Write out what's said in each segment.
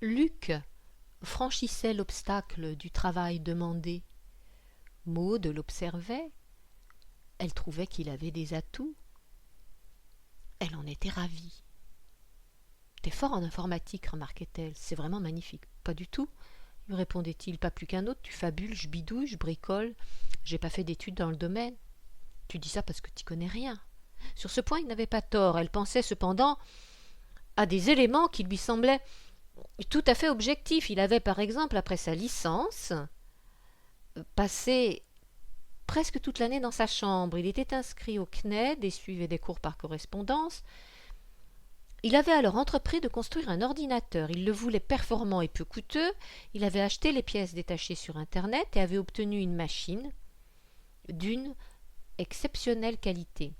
Luc franchissait l'obstacle du travail demandé. Maude l'observait. Elle trouvait qu'il avait des atouts. Elle en était ravie. « T'es fort en informatique, remarquait-elle. C'est vraiment magnifique. »« Pas du tout, lui répondait-il. Pas plus qu'un autre. Tu fabules, je bidouille, je bricole. J'ai pas fait d'études dans le domaine. Tu dis ça parce que t'y connais rien. » Sur ce point, il n'avait pas tort. Elle pensait cependant à des éléments qui lui semblaient tout à fait objectifs. Il avait, par exemple, après sa licence, passé presque toute l'année dans sa chambre. Il était inscrit au CNED et suivait des cours par correspondance. Il avait alors entrepris de construire un ordinateur. Il le voulait performant et peu coûteux. Il avait acheté les pièces détachées sur Internet et avait obtenu une machine d'une exceptionnelle qualité.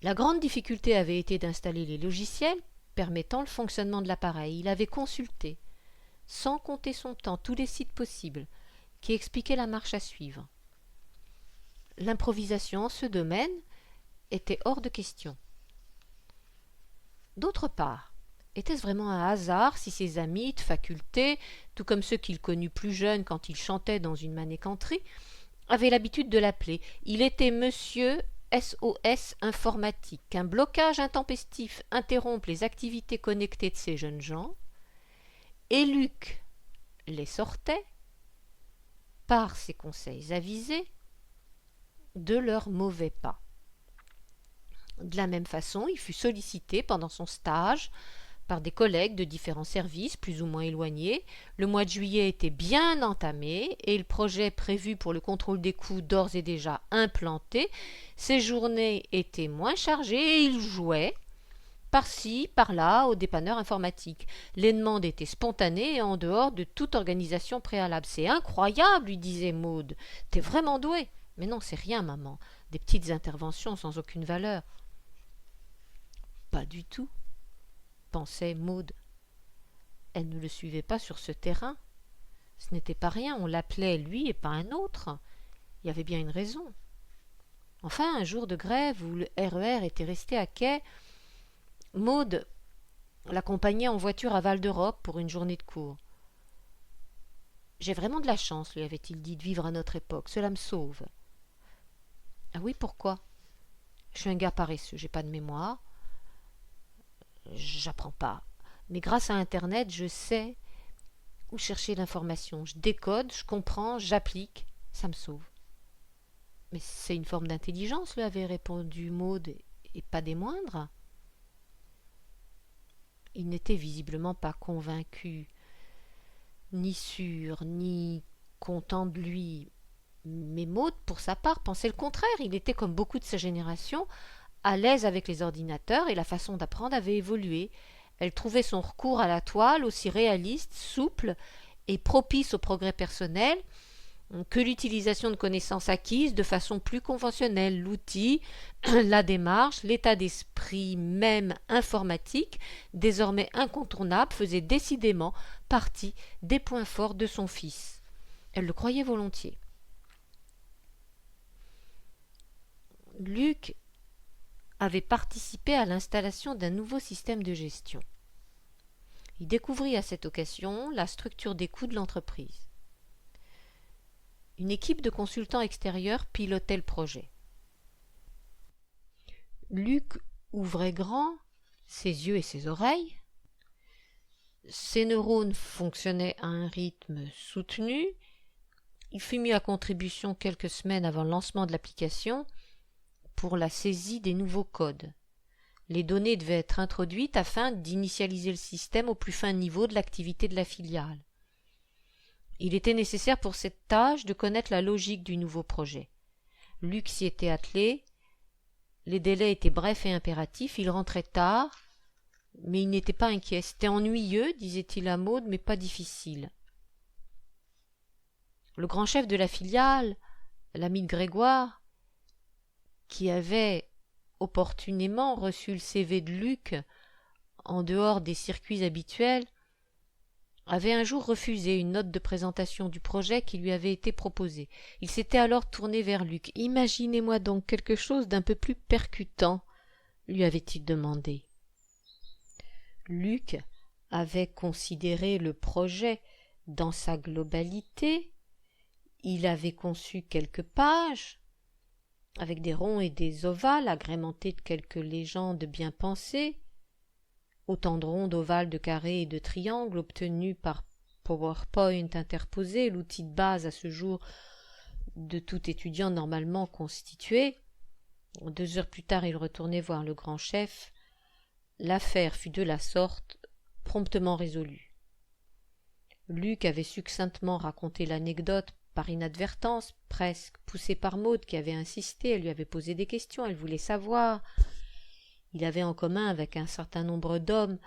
La grande difficulté avait été d'installer les logiciels permettant le fonctionnement de l'appareil. Il avait consulté, sans compter son temps, tous les sites possibles qui expliquaient la marche à suivre. L'improvisation en ce domaine était hors de question. D'autre part, était-ce vraiment un hasard si ses amis de faculté, tout comme ceux qu'il connut plus jeune quand il chantait dans une manécanterie, avaient l'habitude de l'appeler? Il était Monsieur SOS informatique. Qu'un blocage intempestif interrompe les activités connectées de ces jeunes gens, et Luc les sortait, par ses conseils avisés, de leurs mauvais pas. De la même façon, il fut sollicité pendant son stage par des collègues de différents services plus ou moins éloignés. Le mois de juillet était bien entamé et le projet prévu pour le contrôle des coûts d'ores et déjà implanté. Ses journées étaient moins chargées et il jouait par-ci, par-là, au dépanneur informatique. Les demandes étaient spontanées et en dehors de toute organisation préalable. « C'est incroyable, lui disait Maude. T'es vraiment doué. »« Mais non, c'est rien, maman. Des petites interventions sans aucune valeur. » Pas du tout, pensait Maude. Elle ne le suivait pas sur ce terrain. Ce n'était pas rien, on l'appelait lui et pas un autre. Il y avait bien une raison. Enfin, un jour de grève où le RER était resté à quai, Maude l'accompagnait en voiture à Val d'Europe pour une journée de cours. « J'ai vraiment de la chance, lui avait-il dit, de vivre à notre époque. Cela me sauve. »« Ah oui, pourquoi ? » ?»« Je suis un gars paresseux, j'ai pas de mémoire. J'apprends pas. Mais grâce à Internet, je sais où chercher l'information. Je décode, je comprends, j'applique. Ça me sauve. » « Mais c'est une forme d'intelligence, lui avait répondu Maude, et pas des moindres. » Il n'était visiblement pas convaincu, ni sûr, ni content de lui. Mais Maude, pour sa part, pensait le contraire. Il était, comme beaucoup de sa génération, à l'aise avec les ordinateurs et la façon d'apprendre avait évolué. Elle trouvait son recours à la toile aussi réaliste, souple et propice au progrès personnel que l'utilisation de connaissances acquises de façon plus conventionnelle. L'outil, la démarche, l'état d'esprit même informatique, désormais incontournable, faisait décidément partie des points forts de son fils. Elle le croyait volontiers. Luc avait participé à l'installation d'un nouveau système de gestion. Il découvrit à cette occasion la structure des coûts de l'entreprise. Une équipe de consultants extérieurs pilotait le projet. Luc ouvrait grand ses yeux et ses oreilles. Ses neurones fonctionnaient à un rythme soutenu. Il fut mis à contribution quelques semaines avant le lancement de l'application pour la saisie des nouveaux codes. Les données devaient être introduites afin d'initialiser le système au plus fin niveau de l'activité de la filiale. Il était nécessaire pour cette tâche de connaître la logique du nouveau projet. Luc s'y était attelé. Les délais étaient brefs et impératifs. Il rentrait tard, mais il n'était pas inquiet. C'était ennuyeux, disait-il à Maude, mais pas difficile. Le grand chef de la filiale, l'ami de Grégoire, qui avait opportunément reçu le CV de Luc en dehors des circuits habituels, avait un jour refusé une note de présentation du projet qui lui avait été proposée. Il s'était alors tourné vers Luc. « Imaginez-moi donc quelque chose d'un peu plus percutant, lui avait-il demandé. Luc avait considéré le projet dans sa globalité, il avait conçu quelques pages, avec des ronds et des ovales agrémentés de quelques légendes bien pensées, autant de ronds, d'ovales, de carrés et de triangles obtenus par PowerPoint interposé, l'outil de base à ce jour de tout étudiant normalement constitué. 2 heures plus tard, il retournait voir le grand chef. L'affaire fut de la sorte promptement résolue. Luc avait succinctement raconté l'anecdote par inadvertance, presque, poussé par Maud qui avait insisté, elle lui avait posé des questions, elle voulait savoir. Il avait en commun avec un certain nombre d'hommes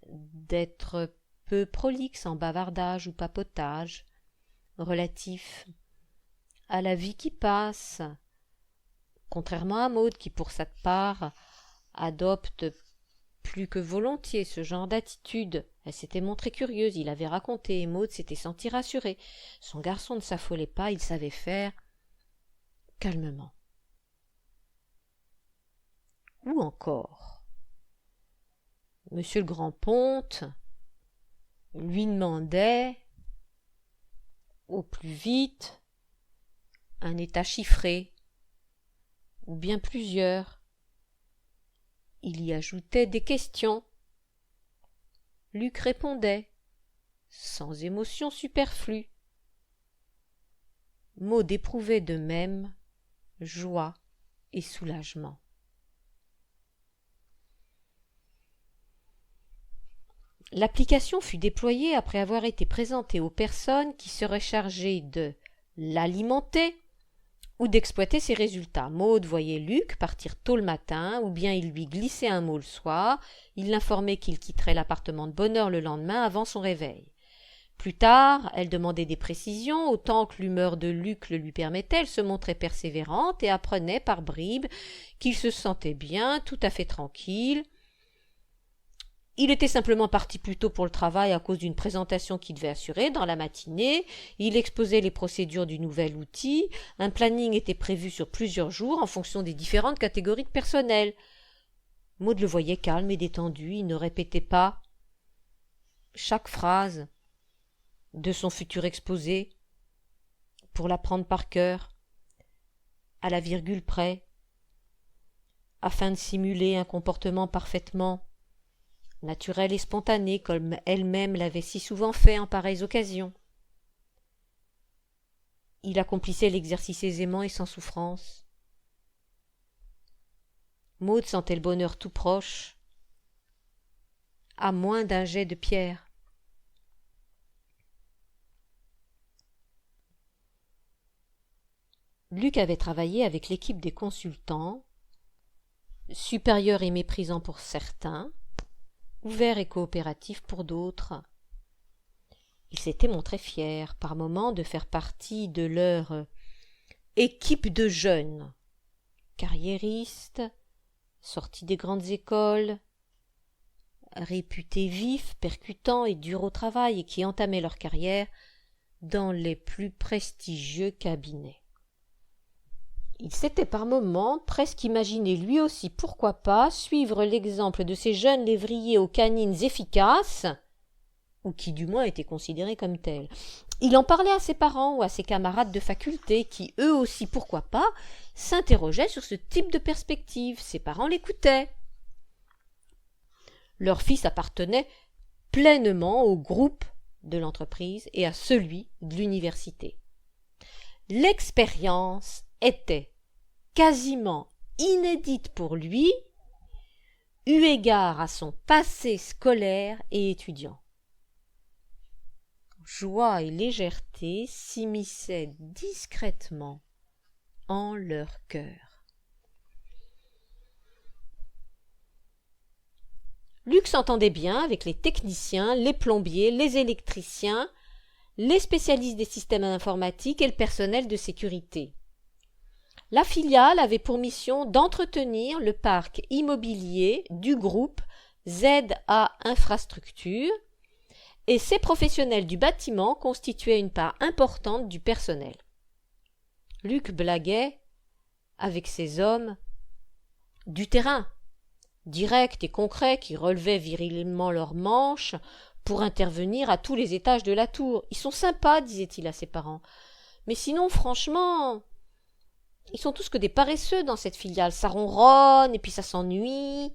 d'être peu prolixe en bavardage ou papotage, relatif à la vie qui passe, contrairement à Maud qui, pour sa part, adopte plus que volontiers ce genre d'attitude. Elle s'était montrée curieuse, il avait raconté, et Maud s'était sentie rassurée. Son garçon ne s'affolait pas, il savait faire calmement. Ou encore, Monsieur le Grand-Ponte lui demandait, au plus vite, un état chiffré, ou bien plusieurs. Il y ajoutait des questions. Luc répondait, sans émotion superflue. Maud éprouvait de même joie et soulagement. L'application fut déployée après avoir été présentée aux personnes qui seraient chargées de l'alimenter ou d'exploiter ses résultats. Maud voyait Luc partir tôt le matin, ou bien il lui glissait un mot le soir, il l'informait qu'il quitterait l'appartement de bonne heure le lendemain avant son réveil. Plus tard, elle demandait des précisions, autant que l'humeur de Luc le lui permettait, elle se montrait persévérante et apprenait par bribes qu'il se sentait bien, tout à fait tranquille. Il était simplement parti plus tôt pour le travail à cause d'une présentation qu'il devait assurer dans la matinée. Il exposait les procédures du nouvel outil. Un planning était prévu sur plusieurs jours en fonction des différentes catégories de personnel. Maud le voyait calme et détendu. Il ne répétait pas chaque phrase de son futur exposé pour l'apprendre par cœur, à la virgule près, afin de simuler un comportement parfaitement naturel et spontané, comme elle-même l'avait si souvent fait en pareilles occasions. Il accomplissait l'exercice aisément et sans souffrance. Maud sentait le bonheur tout proche, à moins d'un jet de pierre. Luc avait travaillé avec l'équipe des consultants, supérieur et méprisant pour certains, ouvert et coopératif pour d'autres. Il s'était montré fier, par moments, de faire partie de leur équipe de jeunes, carriéristes, sortis des grandes écoles, réputés vifs, percutants et durs au travail, et qui entamaient leur carrière dans les plus prestigieux cabinets. Il s'était par moments presque imaginé lui aussi, pourquoi pas, suivre l'exemple de ces jeunes lévriers aux canines efficaces, ou qui du moins étaient considérés comme tels. Il en parlait à ses parents ou à ses camarades de faculté, qui eux aussi, pourquoi pas, s'interrogeaient sur ce type de perspective. Ses parents l'écoutaient. Leur fils appartenait pleinement au groupe de l'entreprise et à celui de l'université. L'expérience était quasiment inédite pour lui, eu égard à son passé scolaire et étudiant. Joie et légèreté s'immisçaient discrètement en leur cœur. Luc s'entendait bien avec les techniciens, les plombiers, les électriciens, les spécialistes des systèmes informatiques et le personnel de sécurité. La filiale avait pour mission d'entretenir le parc immobilier du groupe ZA Infrastructure et ces professionnels du bâtiment constituaient une part importante du personnel. Luc blaguait avec ces hommes du terrain, directs et concrets qui relevaient virilement leurs manches pour intervenir à tous les étages de la tour. Ils sont sympas, disait-il à ses parents. Mais sinon, franchement, ils sont tous que des paresseux dans cette filiale. Ça ronronne et puis ça s'ennuie.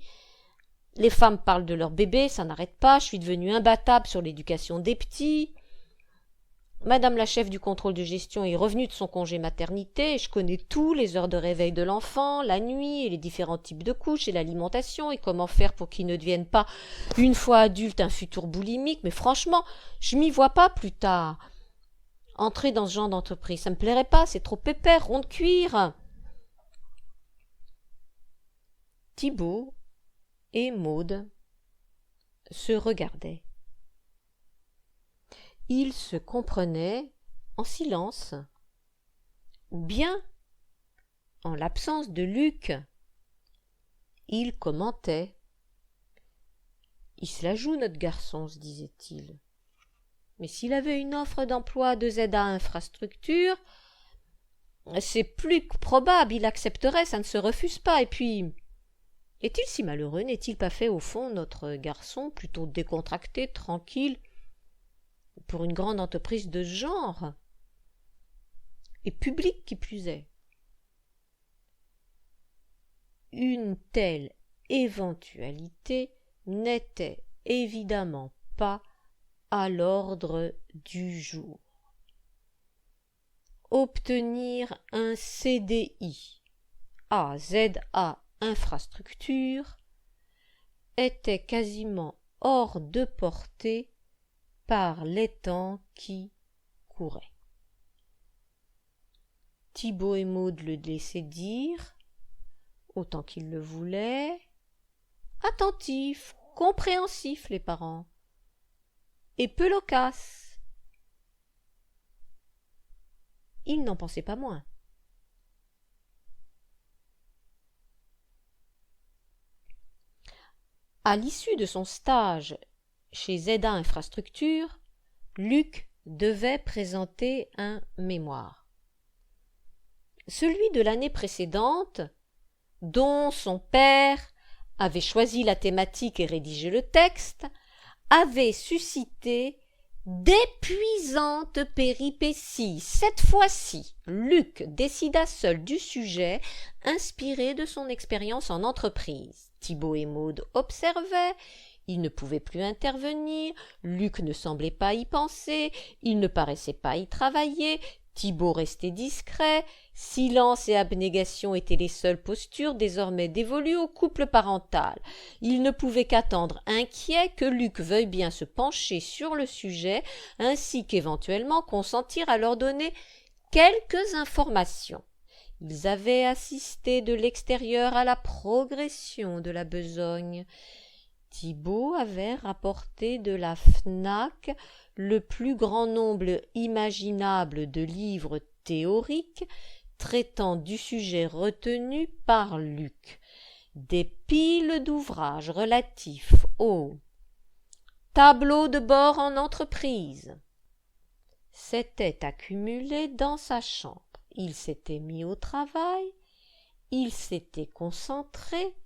Les femmes parlent de leur bébé, ça n'arrête pas. Je suis devenue imbattable sur l'éducation des petits. Madame la chef du contrôle de gestion est revenue de son congé maternité et je connais tout, les heures de réveil de l'enfant, la nuit et les différents types de couches et l'alimentation et comment faire pour qu'il ne devienne pas, une fois adulte, un futur boulimique. Mais franchement, je m'y vois pas plus tard. Entrer dans ce genre d'entreprise, ça me plairait pas, c'est trop pépère, rond de cuir. Thibaut et Maude se regardaient. Ils se comprenaient en silence, ou bien, en l'absence de Luc, ils commentaient. « Il se la joue, notre garçon, se disait-il. Mais s'il avait une offre d'emploi de ZA Infrastructure, c'est plus que probable, il accepterait, ça ne se refuse pas. Et puis, est-il si malheureux, n'est-il pas fait, au fond, notre garçon, plutôt décontracté, tranquille, pour une grande entreprise de ce genre, et publique qui plus est. Une telle éventualité n'était évidemment pas à l'ordre du jour. Obtenir un CDI à ZA Infrastructure était quasiment hors de portée par les temps qui couraient. Thibaut et Maude le laissaient dire, autant qu'ils le voulaient, attentifs, compréhensifs les parents, et peu loquaces. Ils n'en pensaient pas moins. À l'issue de son stage chez ZA Infrastructure, Luc devait présenter un mémoire. Celui de l'année précédente, dont son père avait choisi la thématique et rédigé le texte, avait suscité d'épuisantes péripéties. Cette fois-ci, Luc décida seul du sujet, inspiré de son expérience en entreprise. Thibaut et Maude observaient. Il ne pouvait plus intervenir, Luc ne semblait pas y penser, il ne paraissait pas y travailler, Thibaut restait discret, silence et abnégation étaient les seules postures désormais dévolues au couple parental. Il ne pouvait qu'attendre inquiet que Luc veuille bien se pencher sur le sujet, ainsi qu'éventuellement consentir à leur donner quelques informations. Ils avaient assisté de l'extérieur à la progression de la besogne. Thibaut avait rapporté de la FNAC le plus grand nombre imaginable de livres théoriques traitant du sujet retenu par Luc, des piles d'ouvrages relatifs au tableau de bord en entreprise, s'étaient accumulés dans sa chambre. Il s'était mis au travail, il s'était concentré,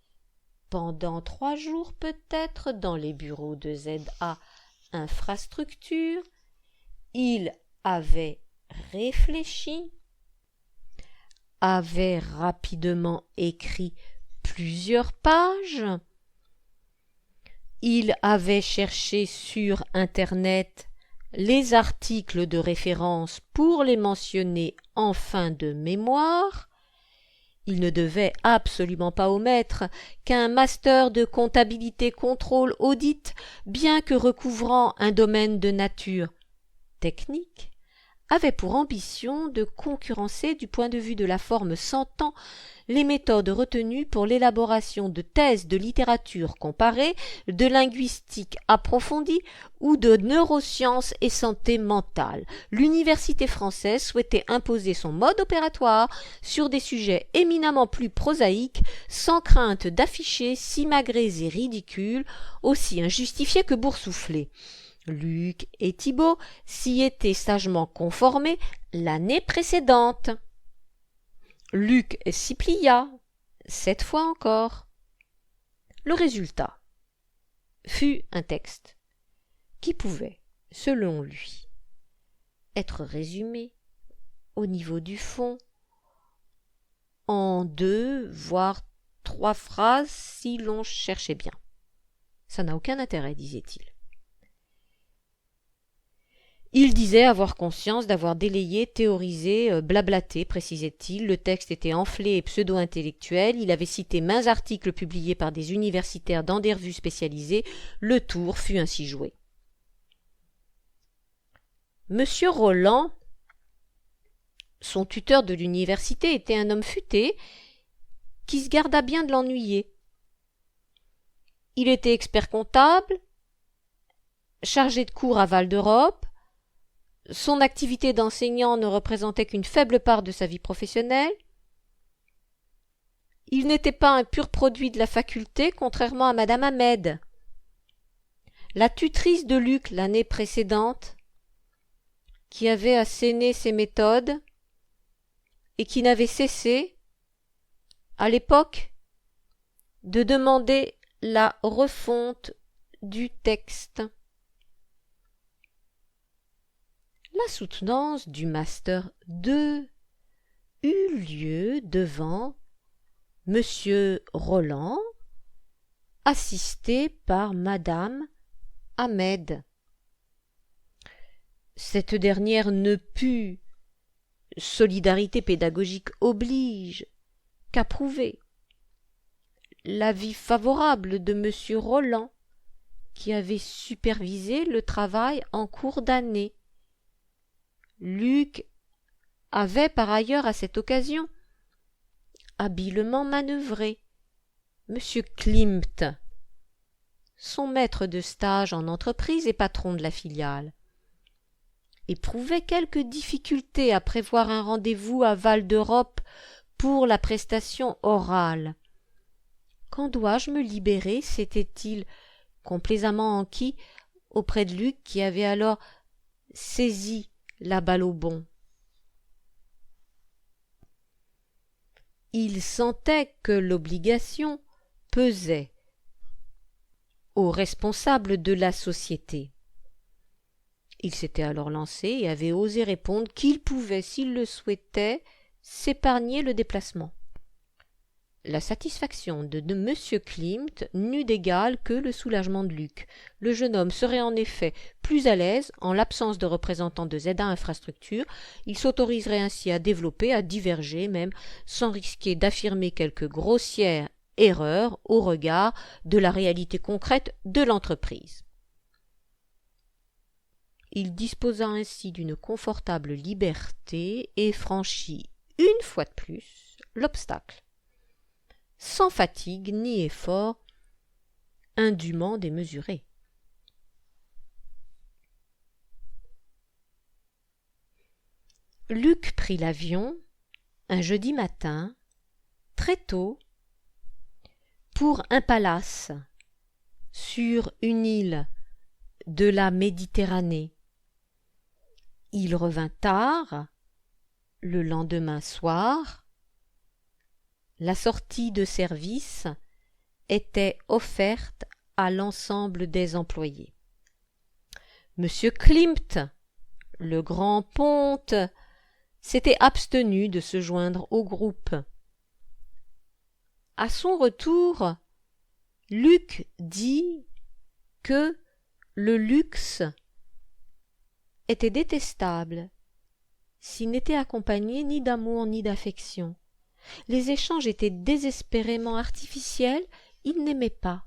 pendant 3 jours peut-être, dans les bureaux de ZA Infrastructure, il avait réfléchi, avait rapidement écrit plusieurs pages, il avait cherché sur Internet les articles de référence pour les mentionner en fin de mémoire. Il ne devait absolument pas omettre qu'un master de comptabilité contrôle audit, bien que recouvrant un domaine de nature technique, avait pour ambition de concurrencer du point de vue de la forme s'entend les méthodes retenues pour l'élaboration de thèses de littérature comparée, de linguistique approfondie ou de neurosciences et santé mentale. L'université française souhaitait imposer son mode opératoire sur des sujets éminemment plus prosaïques, sans crainte d'afficher simagrées et ridicules, aussi injustifiés que boursouflés. Luc et Thibaut s'y étaient sagement conformés l'année précédente. Luc s'y plia, 7 fois encore. Le résultat fut un texte qui pouvait, selon lui, être résumé au niveau du fond en 2, voire 3 phrases si l'on cherchait bien. Ça n'a aucun intérêt, disait-il. Il disait avoir conscience d'avoir délayé, théorisé, blablaté, précisait-il. Le texte était enflé et pseudo-intellectuel. Il avait cité maints articles publiés par des universitaires dans des revues spécialisées. Le tour fut ainsi joué. Monsieur Roland, son tuteur de l'université, était un homme futé qui se garda bien de l'ennuyer. Il était expert comptable, chargé de cours à Val d'Europe. Son activité d'enseignant ne représentait qu'une faible part de sa vie professionnelle. Il n'était pas un pur produit de la faculté, contrairement à madame Ahmed. La tutrice de Luc l'année précédente, qui avait asséné ses méthodes et qui n'avait cessé, à l'époque, de demander la refonte du texte. La soutenance du master 2 eut lieu devant monsieur Roland, assisté par madame Ahmed. Cette dernière ne put, solidarité pédagogique oblige, qu'approuver l'avis favorable de monsieur Roland, qui avait supervisé le travail en cours d'année. Luc avait par ailleurs à cette occasion habilement manœuvré monsieur Klimt, son maître de stage en entreprise et patron de la filiale, éprouvait quelques difficultés à prévoir un rendez-vous à Val d'Europe pour la prestation orale. Quand dois-je me libérer s'était-il complaisamment enquis auprès de Luc, qui avait alors saisi la balle au bond. Il sentait que l'obligation pesait aux responsables de la société. Il s'était alors lancé et avait osé répondre qu'il pouvait, s'il le souhaitait, s'épargner le déplacement. La satisfaction de M. Klimt n'eut d'égal que le soulagement de Luc. Le jeune homme serait en effet plus à l'aise en l'absence de représentants de ZA Infrastructure. Il s'autoriserait ainsi à développer, à diverger même, sans risquer d'affirmer quelque grossière erreur au regard de la réalité concrète de l'entreprise. Il disposa ainsi d'une confortable liberté et franchit une fois de plus l'obstacle, sans fatigue ni effort indûment démesuré. Luc prit l'avion un jeudi matin, très tôt, pour un palace sur une île de la Méditerranée. Il revint tard, le lendemain soir. La sortie de service était offerte à l'ensemble des employés. Monsieur Klimt, le grand ponte, s'était abstenu de se joindre au groupe. À son retour, Luc dit que le luxe était détestable s'il n'était accompagné ni d'amour ni d'affection. Les échanges étaient désespérément artificiels, il n'aimait pas